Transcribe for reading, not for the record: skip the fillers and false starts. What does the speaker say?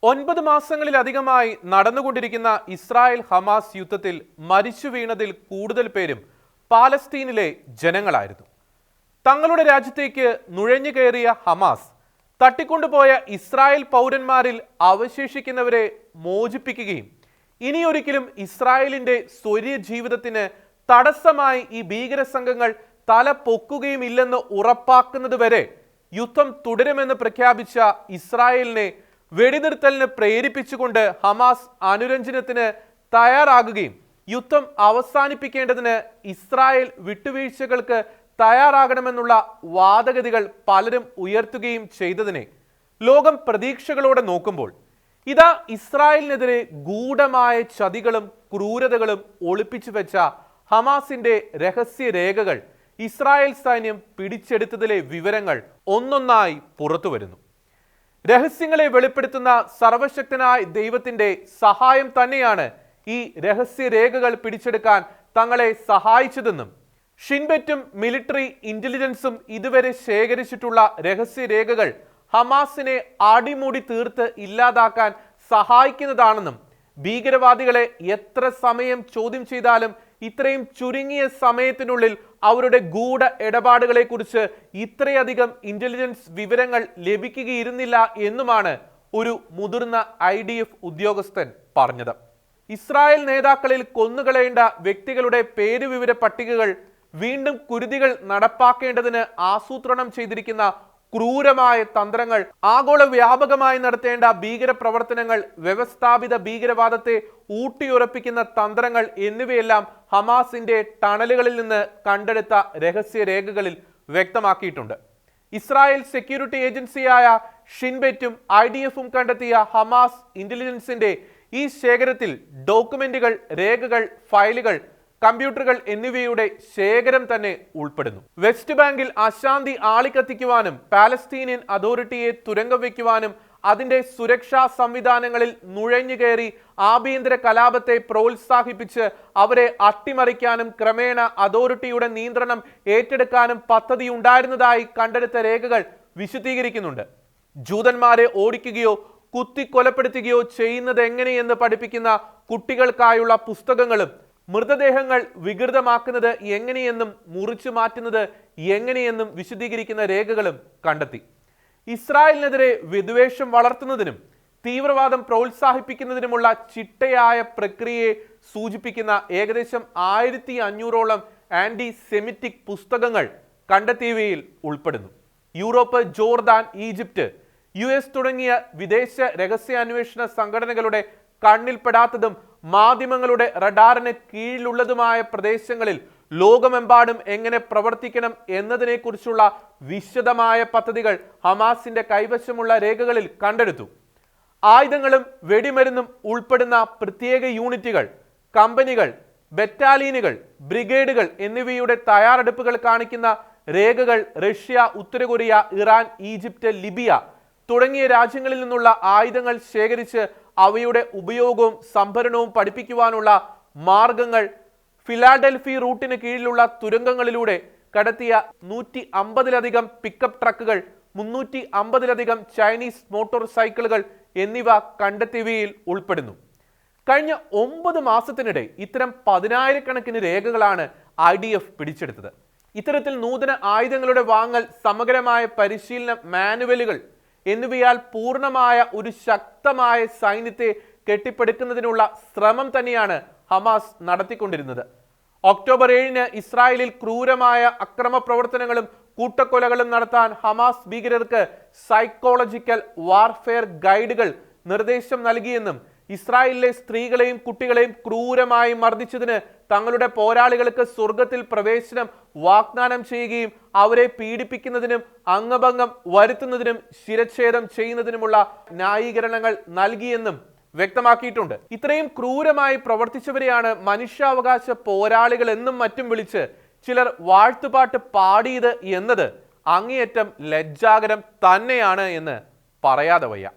9 മാസങ്ങളിലധികമായി നടന്നുകൊണ്ടിരിക്കുന്ന Israel Hamas യുദ്ധത്തിൽ മരിച്ചു വീണതിൽ കൂടുതൽ പേരും പാലസ്തീനിലെ ജനങ്ങളായിരുന്നു. തങ്ങളുടെ രാജ്യത്തേക്ക് നുഴഞ്ഞു കയറിയ ഹമാസ് തട്ടിക്കൊണ്ടുപോയ ഇസ്രായേൽ പൗരന്മാരിൽ അവശേഷിക്കുന്നവരെ മോചിപ്പിക്കുകയും ഇനിയൊരിക്കലും ഇസ്രായേലിന്റെ സ്വൈര്യ ജീവിതത്തിന് തടസ്സമായി ഈ ഭീകര സംഘങ്ങൾ തല പൊക്കുകയും ഇല്ലെന്ന് ഉറപ്പാക്കുന്നതുവരെ യുദ്ധം തുടരുമെന്ന് പ്രഖ്യാപിച്ച ഇസ്രായേലിനെ വെടിനിർത്തലിന് പ്രേരിപ്പിച്ചുകൊണ്ട് ഹമാസ് അനുരഞ്ജനത്തിന് തയ്യാറാകുകയും യുദ്ധം അവസാനിപ്പിക്കേണ്ടതിന് ഇസ്രായേൽ വിട്ടുവീഴ്ചകൾക്ക് തയ്യാറാകണമെന്നുള്ള വാദഗതികൾ പലരും ഉയർത്തുകയും ചെയ്തതിനെ ലോകം പ്രതീക്ഷകളോടെ നോക്കുമ്പോൾ ഇതാ ഇസ്രായേലിനെതിരെ ഗൂഢമായ ചതികളും ക്രൂരതകളും ഒളിപ്പിച്ചു വെച്ച ഹമാസിന്റെ രഹസ്യ രേഖകൾ ഇസ്രായേൽ സൈന്യം പിടിച്ചെടുത്തതിലെ വിവരങ്ങൾ ഒന്നൊന്നായി പുറത്തു വരുന്നു. രഹസ്യങ്ങളെ വെളിപ്പെടുത്തുന്ന സർവശക്തനായ ദൈവത്തിന്റെ സഹായം തന്നെയാണ് ഈ രഹസ്യ രേഖകൾ പിടിച്ചെടുക്കാൻ തങ്ങളെ സഹായിച്ചതെന്നും ഷിൻബെറ്റും മിലിറ്ററി ഇന്റലിജൻസും ഇതുവരെ ശേഖരിച്ചിട്ടുള്ള രഹസ്യ രേഖകൾ ഹമാസിനെ അടിമുടി തീർത്ത് ഇല്ലാതാക്കാൻ സഹായിക്കുന്നതാണെന്നും ഭീകരവാദികളെ എത്ര സമയം ചോദ്യം ചെയ്താലും ഇത്രയും ചുരുങ്ങിയ സമയത്തിനുള്ളിൽ അവരുടെ ഗൂഢ ഇടപാടുകളെ കുറിച്ച് ഇത്രയധികം ഇന്റലിജൻസ് വിവരങ്ങൾ ലഭിക്കുകയിരുന്നില്ല എന്നുമാണ് ഒരു മുതിർന്ന IDF ഉദ്യോഗസ്ഥൻ പറഞ്ഞത്. ഇസ്രായേൽ നേതാക്കളിൽ കൊന്നുകളയേണ്ട വ്യക്തികളുടെ പേരുവിവര പട്ടികകൾ വീണ്ടും കുരുതികൾ നടപ്പാക്കേണ്ടതിന് ആസൂത്രണം ചെയ്തിരിക്കുന്ന ക്രൂരമായ തന്ത്രങ്ങൾ, ആഗോള വ്യാപകമായി നടത്തേണ്ട ഭീകര പ്രവർത്തനങ്ങൾ, വ്യവസ്ഥാപിത ഭീകരവാദത്തെ ഊട്ടിയുറപ്പിക്കുന്ന തന്ത്രങ്ങൾ എന്നിവയെല്ലാം ഹമാസിന്റെ ടണലുകളിൽ നിന്ന് കണ്ടെടുത്ത രഹസ്യ രേഖകളിൽ വ്യക്തമാക്കിയിട്ടുണ്ട്. ഇസ്രായേൽ സെക്യൂരിറ്റി ഏജൻസിയായ ഷിൻബെറ്റും IDFും കണ്ടെത്തിയ ഹമാസ് ഇന്റലിജൻസിന്റെ ഈ ശേഖരത്തിൽ ഡോക്യുമെന്റുകൾ, രേഖകൾ, ഫയലുകൾ, കമ്പ്യൂട്ടറുകൾ എന്നിവയുടെ ശേഖരം തന്നെ ഉൾപ്പെടുന്നു. വെസ്റ്റ് ബാങ്കിൽ അശാന്തി ആളിക്കത്തിക്കുവാനും പാലസ്തീനിയൻ അതോറിറ്റിയെ തുരങ്കം വയ്ക്കുവാനും അതിന്റെ സുരക്ഷാ സംവിധാനങ്ങളിൽ നുഴഞ്ഞു കയറി ആഭ്യന്തര കലാപത്തെ പ്രോത്സാഹിപ്പിച്ച് അവരെ അട്ടിമറിക്കാനും ക്രമേണ അതോറിറ്റിയുടെ നിയന്ത്രണം ഏറ്റെടുക്കാനും പദ്ധതി ഉണ്ടായിരുന്നതായി കണ്ടെടുത്ത രേഖകൾ വിശദീകരിക്കുന്നുണ്ട്. ജൂതന്മാരെ ഓടിക്കുകയോ കുത്തിക്കൊലപ്പെടുത്തുകയോ ചെയ്യുന്നത് എങ്ങനെയെന്ന് പഠിപ്പിക്കുന്ന കുട്ടികൾക്കായുള്ള പുസ്തകങ്ങളും മൃതദേഹങ്ങൾ വികൃതമാക്കുന്നത് എങ്ങനെയെന്നും മുറിച്ചു മാറ്റുന്നത് എങ്ങനെയെന്നും വിശദീകരിക്കുന്ന രേഖകളും കണ്ടെത്തി. ഇസ്രായേലിനെതിരെ വിദ്വേഷം വളർത്തുന്നതിനും തീവ്രവാദം പ്രോത്സാഹിപ്പിക്കുന്നതിനുമുള്ള ചിട്ടയായ പ്രക്രിയയെ സൂചിപ്പിക്കുന്ന ഏകദേശം 1500ഓളം ആന്റി സെമിറ്റിക് പുസ്തകങ്ങൾ കണ്ടെത്തിയവയിൽ ഉൾപ്പെടുന്നു. യൂറോപ്പ്, ജോർദാൻ, ഈജിപ്റ്റ്, US തുടങ്ങിയ വിദേശ രഹസ്യാന്വേഷണ സംഘടനകളുടെ കണ്ണിൽപ്പെടാത്തതും മാധ്യമങ്ങളുടെ റഡാറിന് കീഴിലുള്ളതുമായ പ്രദേശങ്ങളിൽ ലോകമെമ്പാടും എങ്ങനെ പ്രവർത്തിക്കണം എന്നതിനെക്കുറിച്ചുള്ള വിശദമായ പദ്ധതികൾ ഹമാസിന്റെ കൈവശമുള്ള രേഖകളിൽ കണ്ടെടുത്തു. ആയുധങ്ങളും വെടിമരുന്നും ഉൾപ്പെടുന്ന പ്രത്യേക യൂണിറ്റുകൾ, കമ്പനികൾ, ബറ്റാലിയനുകൾ, ബ്രിഗേഡുകൾ എന്നിവയുടെ തയ്യാറെടുപ്പുകൾ കാണിക്കുന്ന രേഖകൾ റഷ്യ, ഉത്തര കൊറിയ, ഇറാൻ, ഈജിപ്റ്റ്, ലിബിയ തുടങ്ങിയ രാജ്യങ്ങളിൽ നിന്നുള്ള ആയുധങ്ങൾ ശേഖരിച്ച് അവയുടെ ഉപയോഗവും സംഭരണവും പഠിപ്പിക്കുവാനുള്ള മാർഗങ്ങൾ, ഫിലാഡൽഫി റൂട്ടിന് കീഴിലുള്ള തുരങ്കങ്ങളിലൂടെ കടത്തിയ 150ലധികം പിക്കപ്പ് ട്രക്കുകൾ, 350ലധികം ചൈനീസ് മോട്ടോർ സൈക്കിളുകൾ എന്നിവ കണ്ടെത്തിയവയിൽ ഉൾപ്പെടുന്നു. കഴിഞ്ഞ 9 മാസത്തിനിടെ ഇത്തരം 10,000കണക്കിന് രേഖകളാണ് IDF പിടിച്ചെടുത്തത്. ഇത്തരത്തിൽ നൂതന ആയുധങ്ങളുടെ വാങ്ങൽ, സമഗ്രമായ പരിശീലന മാനുവലുകൾ എന്നിവയാൽ പൂർണ്ണമായ ഒരു ശക്തമായ സൈന്യത്തെ കെട്ടിപ്പടുക്കുന്നതിനുള്ള ശ്രമം തന്നെയാണ് ഹമാസ് നടത്തിക്കൊണ്ടിരുന്നത്. ഒക്ടോബർ 7-ന് ഇസ്രായേലിൽ ക്രൂരമായ അക്രമ പ്രവർത്തനങ്ങളും കൂട്ടക്കൊലകളും നടത്താൻ ഹമാസ് ഭീകരർക്ക് സൈക്കോളജിക്കൽ വാർഫെയർ ഗൈഡുകൾ നിർദ്ദേശം നൽകിയെന്നും ഇസ്രായേലിലെ സ്ത്രീകളെയും കുട്ടികളെയും ക്രൂരമായി മർദ്ദിച്ചതിന് തങ്ങളുടെ പോരാളികൾക്ക് സ്വർഗത്തിൽ പ്രവേശനം വാഗ്ദാനം ചെയ്യുകയും അവരെ പീഡിപ്പിക്കുന്നതിനും അംഗഭംഗം വരുത്തുന്നതിനും ശിരച്ഛേദം ചെയ്യുന്നതിനുമുള്ള ന്യായീകരണങ്ങൾ നൽകിയെന്നും വ്യക്തമാക്കിയിട്ടുണ്ട്. ഇത്രയും ക്രൂരമായി പ്രവർത്തിച്ചവരെയാണ് മനുഷ്യാവകാശ പോരാളികൾ എന്നും മറ്റും വിളിച്ച് ചിലർ വാഴ്ത്തുപാട്ട് പാടിയത് എന്നത് അങ്ങേയറ്റം ലജ്ജാകരം തന്നെയാണ് എന്ന് പറയാതെ വയ്യ.